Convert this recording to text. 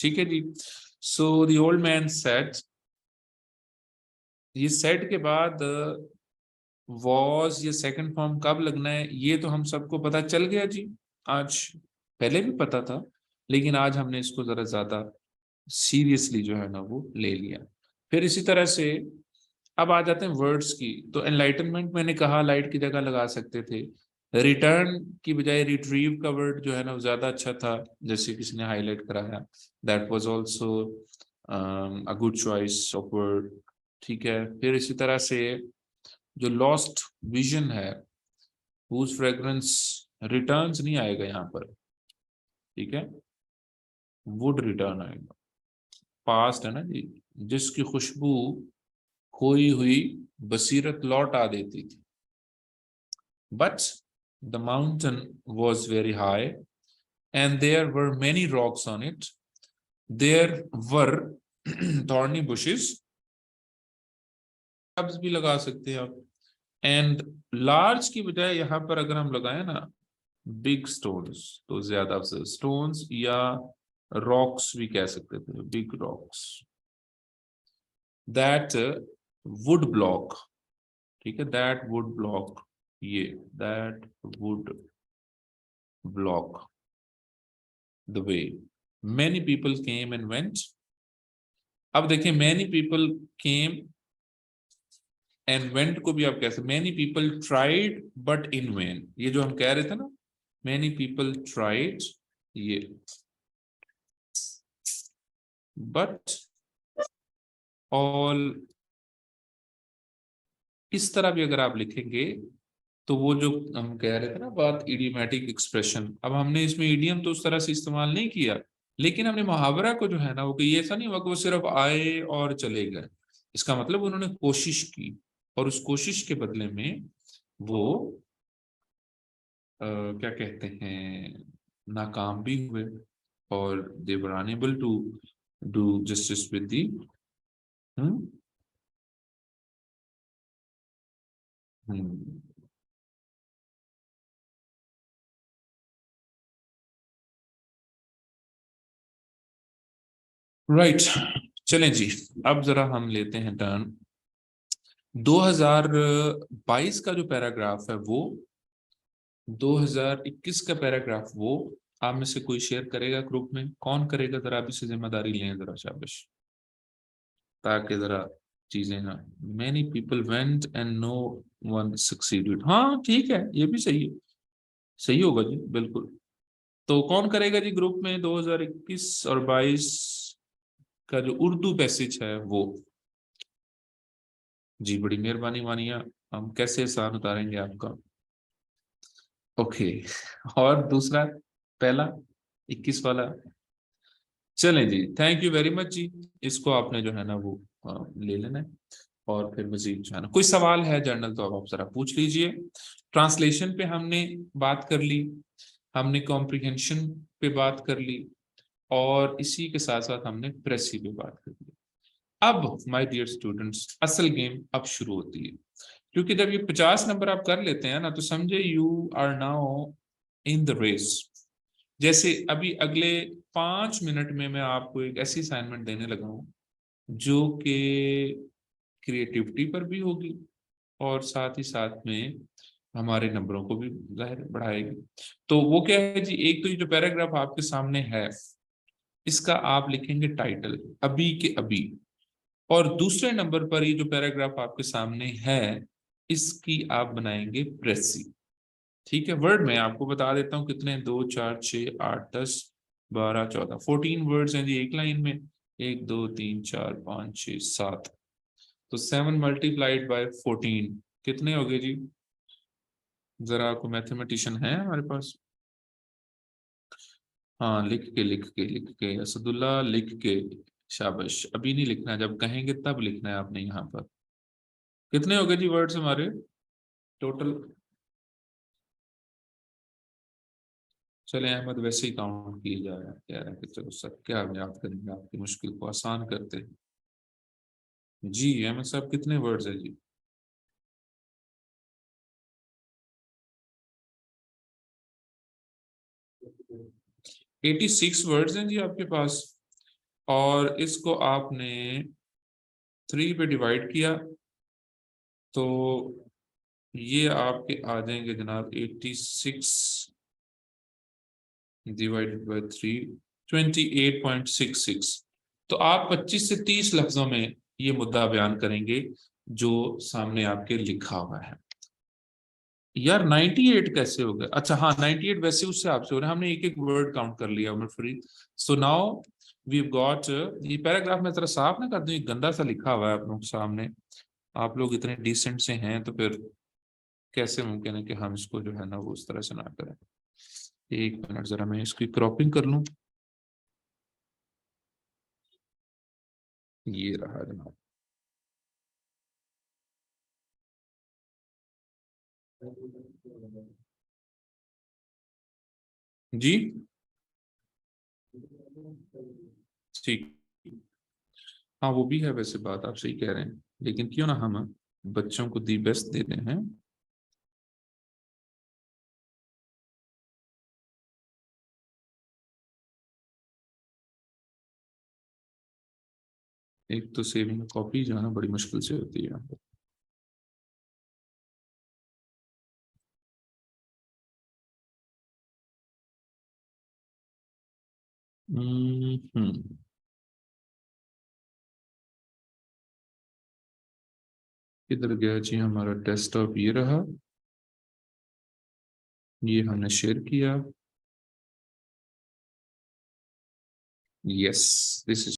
ठीक है जी। So the old man said, ये सेड के बाद वॉज ये सेकंड फॉर्म कब लगना है ये तो हम सबको पता चल गया जी आज। पहले भी पता था, लेकिन आज हमने इसको जरा ज्यादा सीरियसली जो है ना वो ले लिया। फिर इसी तरह से अब आ जाते हैं वर्ड्स की। तो एनलाइटनमेंट मैंने कहा लाइट की जगह लगा सकते थे। रिटर्न की बजाय रिट्रीव का वर्ड जो है ना वो ज्यादा अच्छा था, जैसे किसी ने हाईलाइट कराया। That was also a good choice of word. ठीक है, फिर इसी तरह से जो लॉस्ट विजन है, whose फ्रेग्रेंस रिटर्न्स नहीं आएगा यहाँ पर। ठीक है, वुड रिटर्न आएगा। पास्ट है ना जी, जिसकी खुशबू खोई हुई बसीरत लौट आ देती थी। But the mountain was very high and there were many rocks on it, there were thorny bushes, भी लगा सकते हैं आप। एंड लार्ज की बजाय यहाँ पर अगर हम लगाए ना बिग स्टोन्स, तो ज्यादा स्टोन्स या रॉक्स भी कह सकते थे, big rocks that would block. ठीक है, दैट वुड ब्लॉक, ये that would block the way many people came and went. अब देखिए many people came and went को भी आप कैसे, many people tried but in when, ये जो हम कह रहे थे ना, मैनी पीपल ट्राइड, ये बट ऑल, इस तरह भी अगर आप लिखेंगे तो वो जो हम कह रहे थे ना बात, इडियोमैटिक एक्सप्रेशन, अब हमने इसमें इडियम तो उस तरह से इस्तेमाल नहीं किया, लेकिन हमने मुहावरा को जो है ना वो, कि ये ऐसा नहीं हुआ कि वो सिर्फ आए और चले गए। इसका मतलब उन्होंने कोशिश की और उस कोशिश के बदले में वो क्या कहते हैं, नाकाम भी हुए। और they were unable to do justice with the. Right, चलें जी। अब जरा हम लेते हैं टर्न 2022 का जो पैराग्राफ है वो, 2021 का पैराग्राफ वो, आप में से कोई शेयर करेगा ग्रुप में? कौन करेगा? जरा अभी से जिम्मेदारी लें जरा, शाबाश, ताकि जरा चीजें ना। Many people went and no one succeeded, हाँ ठीक है, ये भी सही है, सही होगा जी बिल्कुल। तो कौन करेगा जी ग्रुप में 2021 और 22 का जो उर्दू पैसेज है वो? जी बड़ी मेहरबानी मानिए, हम कैसे एहसान उतारेंगे आपका। ओके, और दूसरा, पहला 21 वाला, चलें जी, थैंक यू वेरी मच जी। इसको आपने जो है ना वो ले लेना है। और फिर मजीद जो है ना कोई सवाल है जर्नल तो अब आप जरा पूछ लीजिए। ट्रांसलेशन पे हमने बात कर ली, हमने कॉम्प्रिहेंशन पे बात कर ली, और इसी के साथ साथ हमने प्रेसी पे बात कर ली। अब माय डियर स्टूडेंट्स, असल गेम अब शुरू होती है, क्योंकि जब ये 50 नंबर आप कर लेते हैं ना तो समझे you are now in the race. जैसे अभी अगले 5 मिनट में मैं आपको एक ऐसी असाइनमेंट देने लगा हूं जो कि क्रिएटिविटी पर भी होगी और साथ ही साथ में हमारे नंबरों को भी जाहिर बढ़ाएगी। तो वो क्या है जी, एक तो ये जो पैराग्राफ आपके सामने है इसका आप लिखेंगे टाइटल अभी के अभी, और दूसरे नंबर पर ये जो पैराग्राफ आपके सामने है इसकी आप बनाएंगे प्रेसी। ठीक है, वर्ड में आपको बता देता हूँ कितने, 2 4 6 8 10 12 14, 14 वर्ड्स हैं जी एक लाइन में। 1 2 3 4 5 6 7, तो 7 × 14 कितने हो गए जी? जरा आपको मैथमेटिशियन है हमारे पास? हाँ, लिख के असदुल्ला, लिख के, शाबाश। अभी नहीं लिखना, जब कहेंगे तब लिखना है आपने यहाँ पर। कितने हो गए जी वर्ड्स हमारे टोटल? चले अहमद, वैसे ही काउंट किए जा रहे हैं, कह रहे हैं कि चलो सर क्या याद करेंगे, आपकी मुश्किल को आसान करते हैं। जी अहमद साहब, कितने वर्ड्स है जी? 86 वर्ड्स हैं जी आपके पास। और इसको आपने 3 पे डिवाइड किया तो ये आपके आ जाएंगे जनाब 86 डिवाइडेड बाय 3, 28.66। तो आप 25 से 30 लफ्जों में ये मुद्दा बयान करेंगे जो सामने आपके लिखा हुआ है। यार 98 कैसे हो गए? अच्छा हाँ, 98 वैसे उससे आपसे हो रहा है, हमने एक एक वर्ड काउंट कर लिया Umar Farid. So now we got, ये पैराग्राफ में जरा साफ ना कर दूं, ये गंदा सा लिखा हुआ है आप लोग सामने। आप लोग इतने डिसेंट से हैं तो फिर कैसे मुमकिन है कि हम इसको जो है ना वो उस तरह से ना करें। एक मिनट, जरा मैं इसकी क्रॉपिंग कर लूं। ये रहा जनाब। जी ठीक। हाँ वो भी है, वैसे बात आप सही कह रहे हैं, लेकिन क्यों ना हम बच्चों को दी बेस्ट देते हैं। एक तो सेविंग कॉपी जो है ना बड़ी मुश्किल से होती है। हम्म। किधर गया जी हमारा डेस्कटॉप? ये रहा, ये हमने शेयर किया। Yes, this is